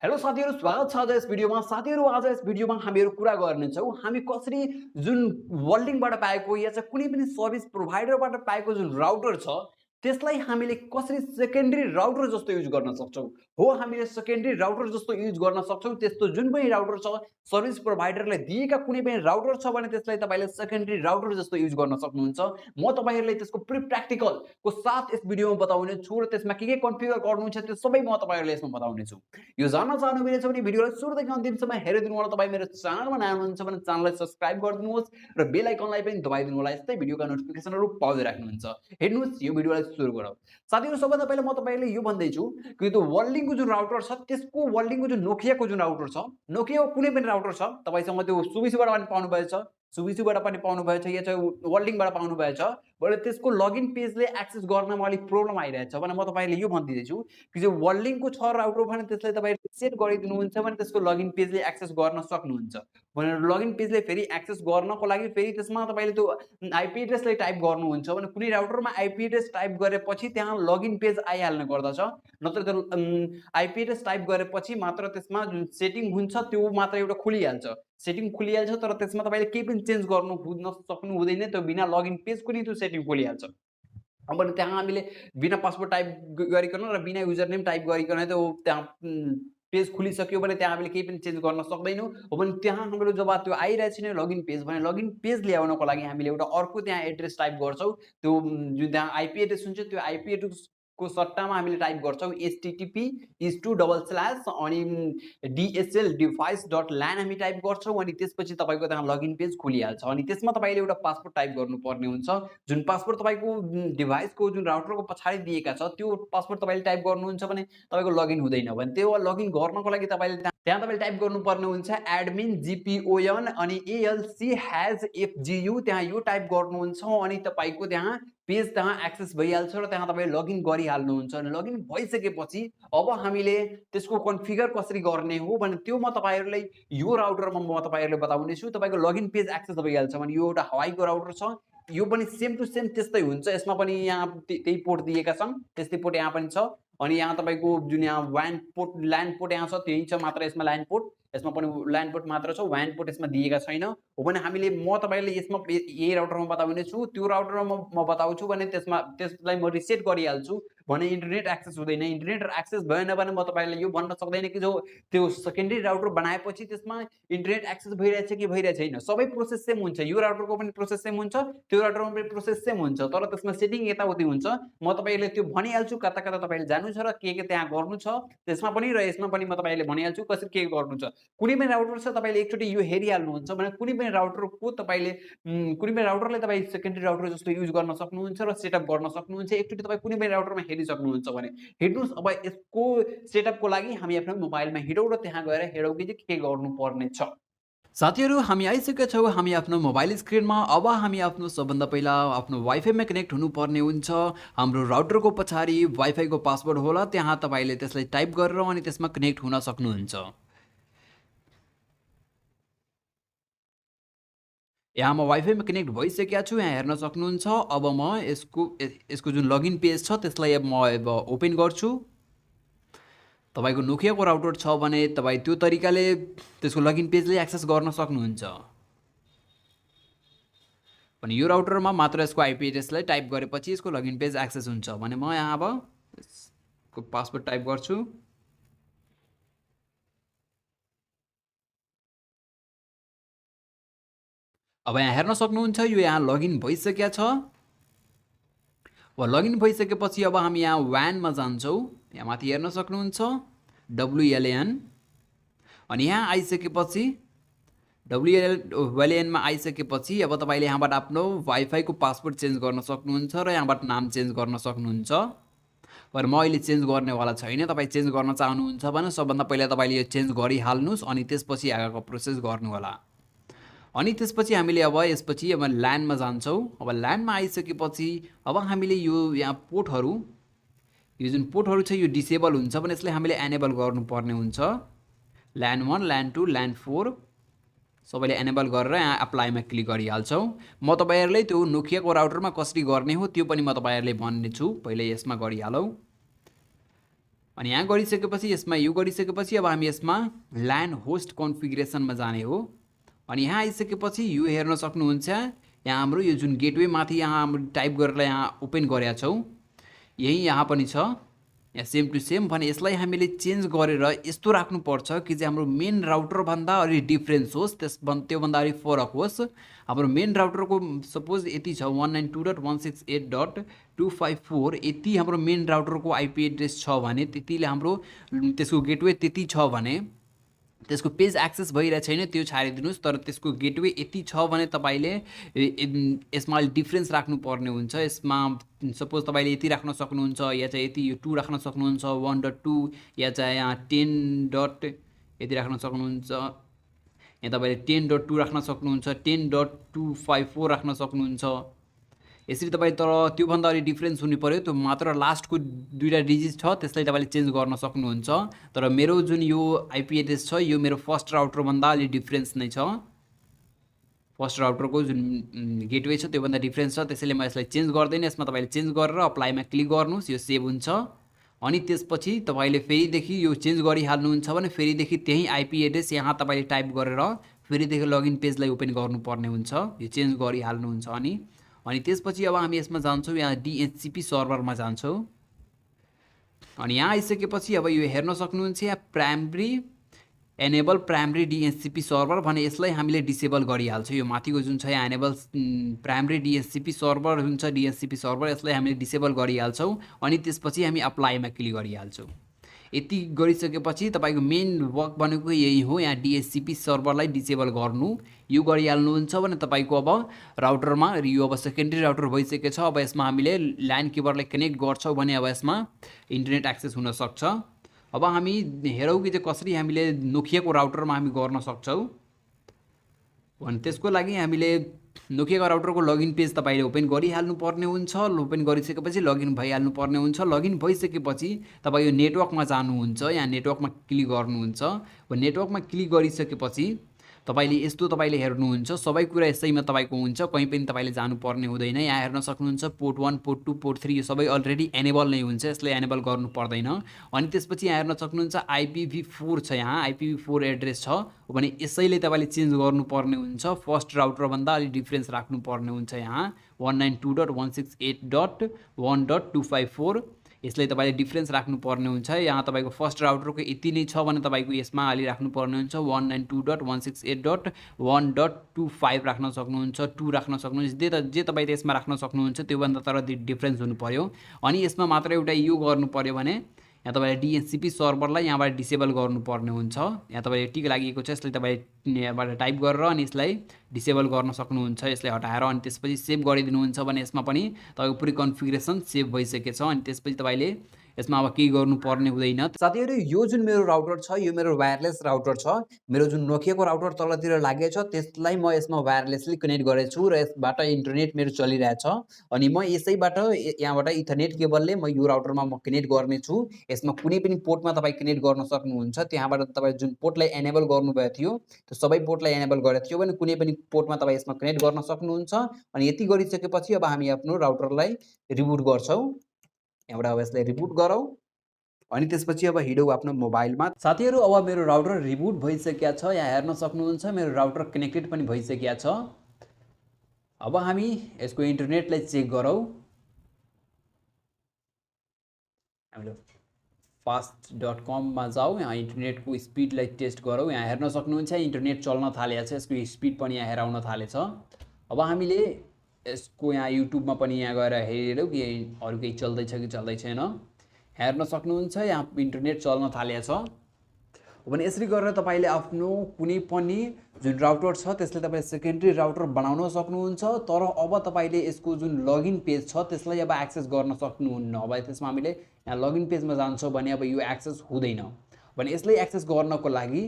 Hello साथीहरु, स्वागत छ आज यस भिडियोमा। साथीहरु, आज यस भिडियोमा हामीहरु कुरा गर्नेछौं हामी कसरी जुन वर्ल्डिङबाट पाएको या चाहिँ कुनै पनि सर्भिस प्रोभाइडरबाट पाएको जुन राउटर छ त्यसलाई हामीले कसरी सेकेन्डरी राउटर जस्तो युज गर्न सक्छौं। हो, हामीले सेकेन्डरी राउटर जस्तो युज गर्न सक्छौं। त्यस्तो जुन पनि राउटर छ सर्भिस प्रोभाइडरले दिएका कुनै पनि राउटर छ भने त्यसलाई तपाईले सेकेन्डरी राउटर जस्तो युज गर्न सक्नुहुन्छ। म तपाईहरुलाई त्यसको पुरै प्र्याक्टिकल को साथ यस भिडियोमा बताउने छु र त्यसमा के कन्फिगर गर्नुहुन्छ त्यो सबै म तपाईहरुलाई यसमा बताउने छु। यो जान्न चाहनुहुन्छ भने भिडियोलाई सुरुदेखि अन्तिमसम्म हेरिदिनु होला। तपाई मेरो च्यानलमा नयाँ हुनुहुन्छ भने च्यानललाई सब्स्क्राइब गरिदिनुहोस् र बेल आइकनलाई पनि दबाइदिनु होला। यस्तै भिडियोका नोटिफिकेसनहरु पाउँदै राख्नुहुन्छ। हेर्नुस्, यो भिडियोलाई सुरु गरौँ। साथीहरु, सबभन्दा पहिले म तपाईहरुलाई यो भन्दै छु कि त्यो वर्ल्डिङको जुन राउटर छ त्यसको वर्ल्डिङको जुन नोकियाको जुन राउटर छ, नोकियाको कुनै पनि राउटर छ, तपाईसँग त्यो सुबिसीबाट पनि पाउनु भएछ, सुबिसीबाट पनि पाउनु भएछ या चाहिँ वर्ल्डिङबाट पाउनु भएछ भने त्यसको लगइन पेजले एक्सेस गर्नमा अलिक प्रब्लम आइरहेछ भने म तपाईहरुलाई यो भन्दिदै छु कि जो वर्ल्डिङको छ राउटर भने त्यसलाई तपाईहरुले सेट गरिदिनुहुन्छ भने त्यसको लगइन पेजले एक्सेस गर्न सक्नुहुन्छ। भने लगइन पेजले फेरि एक्सेस गर्नको लागि फेरि त्यसमा तपाईले त्यो आईपी एड्रेसलाई टाइप गर्नुहुन्छ भने कुनै राउटरमा आईपी एड्रेस टाइप गरेपछि त्यहाँ लगइन पेज आइहाल्ने गर्दछ। नत्र त्यो आईपी एड्रेस टाइप गरेपछि मात्र त्यसमा जुन सेटिङ हुन्छ त्यो मात्र एउटा खुलिहाल्छ। सेटिङ खुलिहाल्छ तर त्यसमा तपाईले केही पनि चेन्ज गर्नु सक्नु हुँदैन। त्यो बिना लगइन पेजको नि त्यो सेटिङ खुलिहाल्छ। अब त्यहाँ हामीले बिना पासवर्ड टाइप गरिकन र बिना युजर नेम टाइप गरिकन त्यो त्यहाँ पेज खुलिसक्यो भने त्यहाँ हामीले केही पनि चेन्ज गर्न सक्दैनौँ। हो भने त्यहाँ हाम्रो जब त्यो आइरहेछ नि लगइन पेज भने लगइन पेज ल्याउनको लागि हामीले एउटा अर्को त्यहाँ एड्रेस टाइप गर्छौँ। त्यो जुन त्यहाँ आईपी एड्रेस हुन्छ त्यो आईपी एड्रेस को सट्टामा हामीले टाइप गर्छौँ http:// अनि dsldevice.lan हामी टाइप गर्छौँ अनि त्यसपछि तपाईको त्यहाँ लगइन पेज खुलिहाल्छ। अनि त्यसमा तपाईले एउटा पासवर्ड टाइप गर्नुपर्ने हुन्छ। जुन पासवर्ड तपाईको डिभाइसको जुन राउटरको पछाडि दिएका छ त्यो पासवर्ड तपाईले टाइप गर्नुहुन्छ भने तपाईको लगइन हुँदैन। भने त्यो लगइन गर्नको लागि तपाईले त्यहाँ तपाईले टाइप गर्नुपर्ने हुन्छ admin gpon अनि alc#fgu त्यहाँ यो टाइप गर्नुहुन्छ अनि तपाईको त्यहाँ पेज त्यहाँ एक्सेस भइहाल्छ र त्यहाँ तपाईले लगइन गरिहाल्नुहुन्छ। लगइन भइसकेपछि अब हामीले त्यसको कन्फिगर कसरी गर्ने हो भने त्यो म तपाईहरुलाई यो राउटरमा म तपाईहरुलाई बताउने छु। तपाईको लगइन पेज एक्सेस भइहाल्छ भने यो एउटा हवाईको राउटर छ। यो पनि सेम टु सेम त्यस्तै हुन्छ। यसमा पनि यहाँ त्यही पोर्ट दिएका छन्, त्यस्तै पोर्ट यहाँ पनि छ। अनि यहाँ तपाईको जुन यहाँ WAN पोर्ट LAN पोर्ट यहाँ छ त्यही छ मात्र यसमा LAN पोर्ट, यसमा पनि LAN पोर्ट मात्र छ, WAN पोर्ट यसमा दिएका छैन। हो भने हामीले म तपाईलाई यसमा यही राउटरमा बताउने छु। त्यो राउटरमा म बताउँछु भने त्यसलाई म रिसेट गरिहाल्छु भने इन्टरनेट एक्सेस हुँदैन। इन्टरनेट एक्सेस भएन भने म तपाईलाई यो भन्न सक्दैन कि जो त्यो सेकेन्डरी राउटर बनाएपछि त्यसमा इन्टरनेट एक्सेस भइरहेछ कि भइरहेछ छैन। सबै प्रोसेस सेम हुन्छ। यो राउटरको पनि प्रोसेस सेम हुन्छ, त्यो राउटरमा पनि प्रोसेस सेम हुन्छ, तर त्यसमा सेटिङ यताउति हुन्छ। म तपाईहरुलाई त्यो भनिहाल्छु कता कता तपाईले जानु छ र के त्यहाँ गर्नु छ त्यसमा पनि र यसमा पनि म तपाईले भनिहाल्छु कसरी के गर्नु छ। कुनै पनि राउटर छ तपाईले एकचोटी यो हेरिहाल्नुहुन्छ भने कुनै पनि राउटरको तपाईले कुनै पनि राउटरलाई तपाई सेकेन्डरी राउटर जस्तो युज गर्न सक्नुहुन्छ र सेटअप गर्न सक्नुहुन्छ। एकचोटी तपाई कुनै पनि राउटरमा हेरिसक्नुहुन्छ भने हेर्नुस् अब यसको सेटअपको लागि हामी आफ्नो मोबाइलमा हिँडौँ र त्यहाँ गएर हेरौँ कि के गर्नुपर्ने छ। साथीहरु, हामी आइसकेका छौँ हामी आफ्नो मोबाइल स्क्रिनमा। अब हामी आफ्नो सबभन्दा पहिला आफ्नो वाइफाईमा कनेक्ट हुनुपर्ने हुन्छ। हाम्रो राउटरको पछाडि वाइफाईको पासवर्ड होला, त्यहाँ तपाईले त्यसलाई टाइप गरेर अनि त्यसमा कनेक्ट हुन सक्नुहुन्छ। यहाँ म वाइफाईमा कनेक्ट भइसकेको छु, यहाँ हेर्न सक्नुहुन्छ। अब म यसको जुन लगइन पेज छ त्यसलाई अब म ओपन गर्छु। तपाईको नोकियाको राउटर छ भने तपाई त्यो तरिकाले त्यसको लगइन पेजले एक्सेस गर्न सक्नुहुन्छ। भने यो राउटरमा मात्र यसको आईपी एड्रेसलाई टाइप गरेपछि यसको लगइन पेज एक्सेस हुन्छ। भने म यहाँ अब यसको पासवर्ड टाइप गर्छु। अब यहाँ हेर्न सक्नुहुन्छ यो यहाँ लगइन भइसकेको छ। लगइन भइसकेपछि अब हामी यहाँ WAN मा जान्छौँ। यहाँ माथि हेर्न सक्नुहुन्छ WLAN। अनि यहाँ आइसकेपछि WLAN मा आइसकेपछि अब तपाईले यहाँबाट आफ्नो वाइफाईको पासवर्ड चेन्ज गर्न सक्नुहुन्छ र यहाँबाट नाम चेन्ज गर्न सक्नुहुन्छ। पर म अहिले चेन्ज गर्नेवाला छैन। तपाई चेन्ज गर्न चाहनुहुन्छ भने सबभन्दा पहिला तपाईले यो चेन्ज गरिहाल्नुस् अनि त्यसपछि आगाको प्रोसेस गर्नु होला। अनि त्यसपछि हामीले अब यसपछि अब LAN मा जान्छौँ। अब LAN मा आइसकेपछि अब हामीले यो यहाँ पोर्टहरु यो जुन पोर्टहरु छ यो डिसेबल हुन्छ भने यसलाई हामीले एनेबल गर्नुपर्ने हुन्छ। LAN 1 LAN 2 LAN 4 सबैले एनेबल गरेर यहाँ अप्लाईमा क्लिक गरिहाल्छौँ। म तपाईहरुलाई त्यो नोकियाको राउटरमा कसरी गर्ने हो त्यो पनि म तपाईहरुलाई भन्ने छु। पहिले यसमा गरिहालौँ। अनि यहाँ गरिसकेपछि यसमा यो गरिसकेपछि अब हामी यसमा ल्यान होस्ट कन्फिगरेसनमा जाने हो। अनि यहाँ आइसकेपछि यो हेर्न सक्नुहुन्छ, यहाँ हाम्रो यो जुन गेटवे माथि यहाँ हाम्रो टाइप गरेर यहाँ ओपन गरेका छौँ, यही यहाँ पनि छ, यहाँ सेम टु सेम। भने यसलाई हामीले चेन्ज गरेर यस्तो राख्नुपर्छ कि चाहिँ हाम्रो मेन राउटरभन्दा अलि डिफ्रेन्स होस्, त्योभन्दा अलिक फरक होस्। हाम्रो मेन राउटरको सपोज यति छ 192.168.254, यति हाम्रो मेन राउटरको आइपी एड्रेस छ भने, त्यतिले हाम्रो त्यसको गेटवे त्यति छ भने त्यसको पेज एक्सेस भइरहेको छैन त्यो छाडिदिनुहोस्, तर त्यसको गेटवे यति छ भने तपाईँले यसमा अलिक डिफ्रेन्स राख्नुपर्ने हुन्छ। यसमा सपोज तपाईँले यति राख्न सक्नुहुन्छ, या चाहिँ यति यो 2 राख्न सक्नुहुन्छ, 1.2, या चाहिँ यहाँ 10 डट यति राख्न सक्नुहुन्छ, यहाँ तपाईँले 10.2 राख्न सक्नुहुन्छ, 10.254 राख्न सक्नुहुन्छ। यसरी तपाईँ तर त्योभन्दा अलिक डिफ्रेन्स हुनु पऱ्यो, त्यो मात्र लास्टको 2टा डिजिट छ त्यसलाई तपाईँले चेन्ज गर्न सक्नुहुन्छ। तर मेरो जुन यो आइपी एड्रेस छ यो मेरो फर्स्ट राउटरभन्दा अलिक डिफ्रेन्स नै छ, फर्स्ट राउटरको जुन गेटवे छ त्योभन्दा डिफ्रेन्स छ, त्यसैले म यसलाई चेन्ज गर्दैन। यसमा तपाईँले चेन्ज गरेर अप्लाईमा क्लिक गर्नुहोस्, यो सेभ हुन्छ। अनि त्यसपछि तपाईँले फेरिदेखि यो चेन्ज गरिहाल्नुहुन्छ भने फेरिदेखि त्यही आइपी एड्रेस यहाँ तपाईँले टाइप गरेर फेरिदेखि लगइन पेजलाई ओपन गर्नुपर्ने हुन्छ, यो चेन्ज गरिहाल्नुहुन्छ। अनि त्यसपछि अब हामी यसमा जान्छौँ, यहाँ डिएचसिपी सर्भरमा जान्छौँ। अनि यहाँ आइसकेपछि अब यो हेर्न सक्नुहुन्छ, यहाँ प्राइमरी एनेबल प्राइमरी डिएचसिपी सर्भर भने यसलाई हामीले डिसेबल गरिहाल्छौँ। यो माथिको जुन छ यहाँ एनेबल प्राइमरी डिएचसिपी सर्भर हुन्छ, डिएचसिपी सर्भर, यसलाई हामीले डिसेबल गरिहाल्छौँ। अनि त्यसपछि हामी अप्लाईमा क्लिक गरिहाल्छौँ। यति गरिसकेपछि तपाईँको मेन वर्क भनेको यही हो, यहाँ डिएचसिपी सर्भरलाई डिसेबल गर्नु। यो गरिहाल्नुहुन्छ भने तपाईँको अब राउटरमा यो अब सेकेन्डरी राउटर भइसकेको छ। अब यसमा हामीले ल्यान केबललाई कनेक्ट गर्छौँ भने अब यसमा इन्टरनेट एक्सेस हुनसक्छ। अब हामी हेरौँ कि चाहिँ कसरी हामीले नोकियाको राउटरमा हामी गर्न सक्छौँ भने त्यसको लागि हामीले नोकियाको राउटरको लगइन पेज तपाईँले ओपन गरिहाल्नु पर्ने हुन्छ। ओपन गरिसकेपछि लगइन भइहाल्नु पर्ने हुन्छ। लगइन भइसकेपछि तपाईँ यो नेटवर्कमा जानुहुन्छ, यहाँ नेटवर्कमा क्लिक गर्नुहुन्छ। नेटवर्कमा क्लिक गरिसकेपछि तपाईँले यस्तो तपाईँले हेर्नुहुन्छ, सबै कुरा यसैमा तपाईँको हुन्छ, कहीँ पनि तपाईँले जानुपर्ने हुँदैन। यहाँ हेर्न सक्नुहुन्छ पोर्ट 1, पोर्ट 2, पोर्ट 3 यो सबै अलरेडी एनेबल नै हुन्छ, यसले एनेबल गर्नु पर्दैन। अनि त्यसपछि यहाँ हेर्न सक्नुहुन्छ IPv4 छ, यहाँ IPv4 एड्रेस छ भने यसैले तपाईँले चेन्ज गर्नुपर्ने हुन्छ। फर्स्ट राउटरभन्दा अलिक डिफ्रेन्स राख्नुपर्ने हुन्छ, यहाँ 192.168.1.254 यसलाई तपाईँले डिफ्रेन्स राख्नुपर्ने हुन्छ। यहाँ तपाईँको फर्स्ट राउटरको यति नै छ भने तपाईँको यसमा अलि राख्नुपर्ने हुन्छ, 192.168.1.25 राख्न सक्नुहुन्छ, 2 राख्न सक्नुहुन्छ, जे तपाईँ त्यसमा राख्न सक्नुहुन्छ, त्योभन्दा तर डिफ्रेन्स हुनु पऱ्यो। अनि यसमा मात्र एउटा यो गर्नु पऱ्यो भने यहाँ तपाईँले डिएचसिपी सर्भरलाई यहाँबाट डिसेबल गर्नुपर्ने हुन्छ। यहाँ तपाईँले टिक लागेको छ, यसलाई तपाईँ यहाँबाट टाइप गरेर अनि यसलाई डिसेबल गर्न सक्नुहुन्छ, यसलाई हटाएर। अनि त्यसपछि सेभ गरिदिनुहुन्छ भने यसमा पनि तपाईँको पुरै कन्फिगरेसन सेभ भइसकेको छ। अनि त्यसपछि तपाईँले यसमा अब केही गर्नुपर्ने हुँदैन। साथीहरू यो जुन मेरो राउटर छ यो मेरो वायरलेस राउटर छ। मेरो जुन नोकियाको राउटर तलतिर लागेको छ त्यसलाई म यसमा वायरलेसली कनेक्ट गरेको छु र यसबाट इन्टरनेट मेरो चलिरहेछ। अनि म यसैबाट यहाँबाट इथरनेट केबलले म यो राउटरमा म कनेक्ट गर्ने छु। यसमा कुनै पनि पोर्टमा तपाईँ कनेक्ट गर्न सक्नुहुन्छ। त्यहाँबाट तपाईँ जुन पोर्टलाई एनेबल गर्नुभएको थियो त्यो सबै पोर्टलाई एनेबल गरेको थियो भने कुनै पनि पोर्टमा तपाईँ यसमा कनेक्ट गर्न सक्नुहुन्छ। अनि यति गरिसकेपछि अब हामी आफ्नो राउटरलाई रिबुट गर्छौँ। यहाँबाट अब यसलाई रिबुट गरौँ। अनि त्यसपछि अब हिँडौँ आफ्नो मोबाइलमा। साथीहरू अब मेरो राउटर रिबुट भइसकेको छ, यहाँ हेर्न सक्नुहुन्छ मेरो राउटर कनेक्टेड पनि भइसकेको छ। अब हामी यसको इन्टरनेटलाई चेक गरौँ। हामीले fast.com मा जाउँ, यहाँ इन्टरनेटको स्पिडलाई टेस्ट गरौँ। यहाँ हेर्न सक्नुहुन्छ इन्टरनेट चल्न थालेको छ, यसको स्पिड पनि यहाँ हेराउन थालेछ। अब हामीले यसको यहाँ युट्युबमा पनि यहाँ गएर हेरौँ कि अरू केही चल्दैछ कि चल्दै छैन। हेर्न सक्नुहुन्छ यहाँ इन्टरनेट चल्न थालेको छ। भने यसरी गरेर तपाईँले आफ्नो कुनै पनि जुन राउटर छ त्यसले तपाईँ सेकेन्डरी राउटर बनाउन सक्नुहुन्छ। तर अब तपाईँले यसको जुन लगइन पेज छ त्यसलाई अब एक्सेस गर्न सक्नुहुन्न। अब त्यसमा हामीले यहाँ लगइन पेजमा जान्छौँ भने अब यो एक्सेस हुँदैन। भने यसलाई एक्सेस गर्नको लागि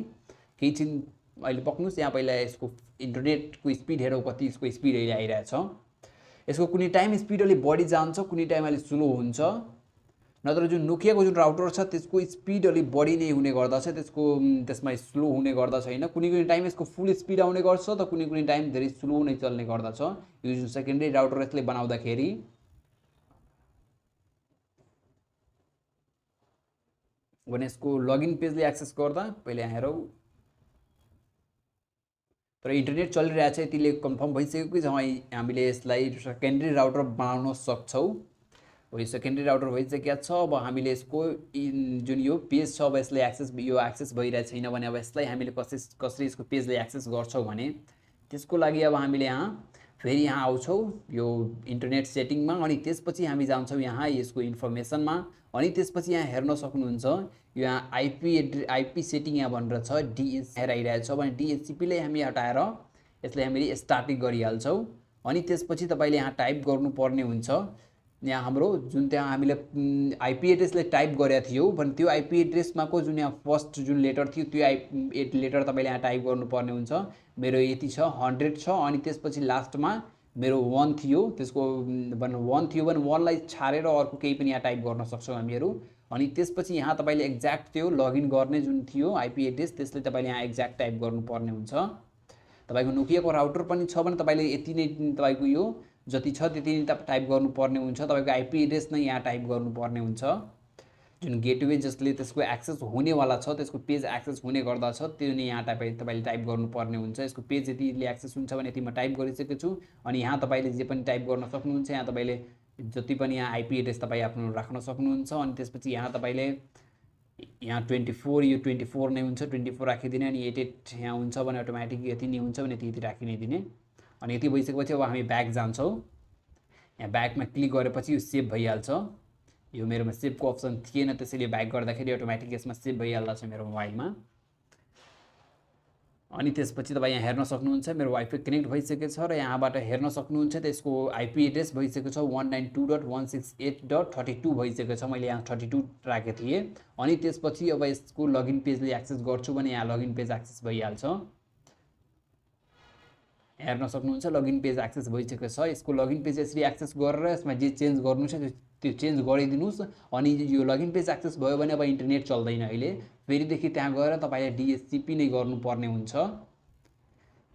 केही चाहिँ अहिले पक्नुहोस्, यहाँ पहिला यसको इन्टरनेटको स्पिड हेरौँ कति यसको स्पिड अहिले आइरहेछ। यसको कुनै टाइम स्पिड अलिक बढी जान्छ, कुनै टाइम अलिक स्लो हुन्छ। नत्र जुन नोकियाको जुन राउटर छ त्यसको स्पिड अलिक बढी नै हुने गर्दछ, त्यसमा स्लो हुने गर्दछ होइन। कुनै कुनै टाइम यसको फुल स्पिड आउने गर्छ त कुनै कुनै टाइम धेरै स्लो नै चल्ने गर्दछ यो जुन सेकेन्डरी राउटर यसले बनाउँदाखेरि। भने यसको लगइन पेजले एक्सेस गर्दा पहिले यहाँ हेरौँ। तर इन्टरनेट चलिरहेछ यतिले कन्फर्म भइसक्यो कि हामीले यसलाई सेकेन्डरी राउटर बनाउन सक्छौँ। यो सेकेन्डरी राउटर भइसकेको छ। अब हामीले यसको जुन यो पेज छ अब यसले एक्सेस भइरहेको छैन भने अब यसलाई हामीले कसरी यसको पेजले एक्सेस गर्छौँ भने त्यसको लागि अब हामीले यहाँ फेरि यहाँ आउँछौँ यो इन्टरनेट सेटिङमा अनि त्यसपछि हामी जान्छौँ यहाँ यसको इन्फर्मेसनमा अनि त्यसपछि यहाँ हेर्न सक्नुहुन्छ यो यहाँ आइपी सेटिङ यहाँ भनेर छ डिएच हेराइरहेको छ भने डिएचसिपीलाई हामी हटाएर यसलाई हामीले स्टार्टिङ गरिहाल्छौँ अनि त्यसपछि तपाईँले यहाँ टाइप गर्नुपर्ने हुन्छ। यहाँ हाम्रो जुन त्यहाँ हामीले आइपी एड्रेसलाई टाइप गरेका थियौँ भने त्यो आइपी एड्रेसमा को जुन यहाँ फर्स्ट जुन लेटर थियो त्यो लेटर तपाईँले यहाँ टाइप गर्नुपर्ने हुन्छ। मेरो यति छ 100 छ अनि त्यसपछि लास्टमा मेरो 1 थियो त्यसको 1 थियो भने 1 लाई छाडेर अर्को केही पनि यहाँ टाइप गर्न सक्छौँ हामीहरू। अनि त्यसपछि यहाँ तपाईँले एक्ज्याक्ट त्यो लगइन गर्ने जुन थियो आइपी एड्रेस त्यसले तपाईँले यहाँ एक्ज्याक्ट टाइप गर्नुपर्ने हुन्छ। तपाईँको नोकियाको राउटर पनि छ भने तपाईँले यति नै तपाईँको यो जति छ त्यति नै टाइप गर्नुपर्ने हुन्छ। तपाईँको आइपी एड्रेस नै यहाँ टाइप गर्नुपर्ने हुन्छ। जुन गेटवे जसले त्यसको एक्सेस हुनेवाला छ त्यसको पेज एक्सेस हुने गर्दछ त्यो नै यहाँ तपाईँले टाइप गर्नुपर्ने हुन्छ। यसको पेज यतिले एक्सेस हुन्छ भने यति म टाइप गरिसकेको छु अनि यहाँ तपाईँले जे पनि टाइप गर्न सक्नुहुन्छ। यहाँ तपाईँले जति पनि यहाँ आइपी एड्रेस तपाईँ आफ्नो राख्न सक्नुहुन्छ अनि त्यसपछि यहाँ तपाईँले यहाँ 24 यो 24 नै हुन्छ 24 राखिदिने अनि 88 यहाँ हुन्छ भने अटोमेटिक यति नै हुन्छ भने यति राखिने दिने। अनि यति भइसकेपछि अब हामी ब्याक जान्छौँ। यहाँ ब्याकमा क्लिक गरेपछि यो सेभ भइहाल्छ। यो मेरोमा सेभको अप्सन थिएन त्यसैले ब्याक गर्दाखेरि अटोमेटिक यसमा सेभ भइहाल्छ मेरो मोबाइलमा। अनि त्यसपछि तपाईँ यहाँ हेर्न सक्नुहुन्छ मेरो वाइफाई कनेक्ट भइसकेको छ र यहाँबाट हेर्न सक्नुहुन्छ त्यसको आइपी एड्रेस भइसकेको छ 192.168.32 भइसकेको छ। मैले यहाँ 32 राखेको थिएँ अनि त्यसपछि अब यसको लगइन पेजले एक्सेस गर्छु भने यहाँ लगइन पेज एक्सेस भइहाल्छ। हेर्न सक्नुहुन्छ लगइन पेज एक्सेस भइसकेको छ। यसको लगइन पेज यसरी एक्सेस गरेर यसमा जे चेन्ज गर्नु छ त्यो चेन्ज गरिदिनुस् अनि यो लगइन पेज एक्सेस भयो भने अब इन्टरनेट चल्दैन अहिले फेरिदेखि त्यहाँ गएर तपाईँले डिएचसिपी नै गर्नुपर्ने हुन्छ।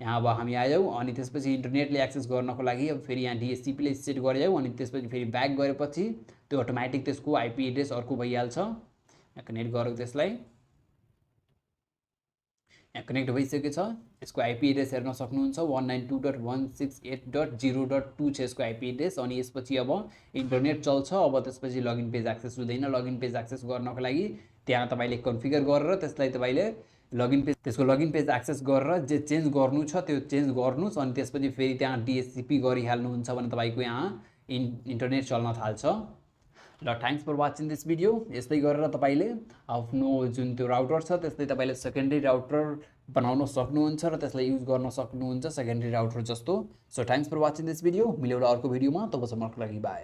यहाँ अब हामी आयौँ अनि त्यसपछि इन्टरनेटले एक्सेस गर्नको लागि अब फेरि यहाँ डिएचसिपीले सेट गरिजाउँ अनि त्यसपछि फेरि ब्याक गरेपछि त्यो अटोमेटिक त्यसको आइपी एड्रेस अर्को भइहाल्छ। यहाँ कनेक्ट गरौँ त्यसलाई। यहाँ कनेक्ट भइसकेको छ। यसको आइपी एड्रेस हेर्न सक्नुहुन्छ 192.168.0.2 छ यसको आइपी एड्रेस अनि यसपछि अब इन्टरनेट चल्छ। अब त्यसपछि लगइन पेज एक्सेस हुँदैन। लगइन पेज एक्सेस गर्नको लागि त्यहाँ तपाईँले कन्फिगर गरेर त्यसलाई तपाईँले त्यसको लगइन पेज एक्सेस गरेर जे चेन्ज गर्नु छ त्यो चेन्ज गर्नुस् अनि त्यसपछि फेरि त्यहाँ डिएचसिपी गरिहाल्नुहुन्छ भने तपाईँको यहाँ इन्टरनेट चल्न थाल्छ। ल thanks for watching this video. यस्तै गरेर तपाईँले आफ्नो जुन त्यो राउटर छ त्यसले तपाईँले सेकेन्डरी राउटर बनाउन सक्नुहुन्छ र त्यसलाई युज गर्न सक्नुहुन्छ सेकेन्डरी राउटर जस्तो। So thanks for watching this video. मिलेर अर्को भिडियोमा तबसम्मको लागि बाई।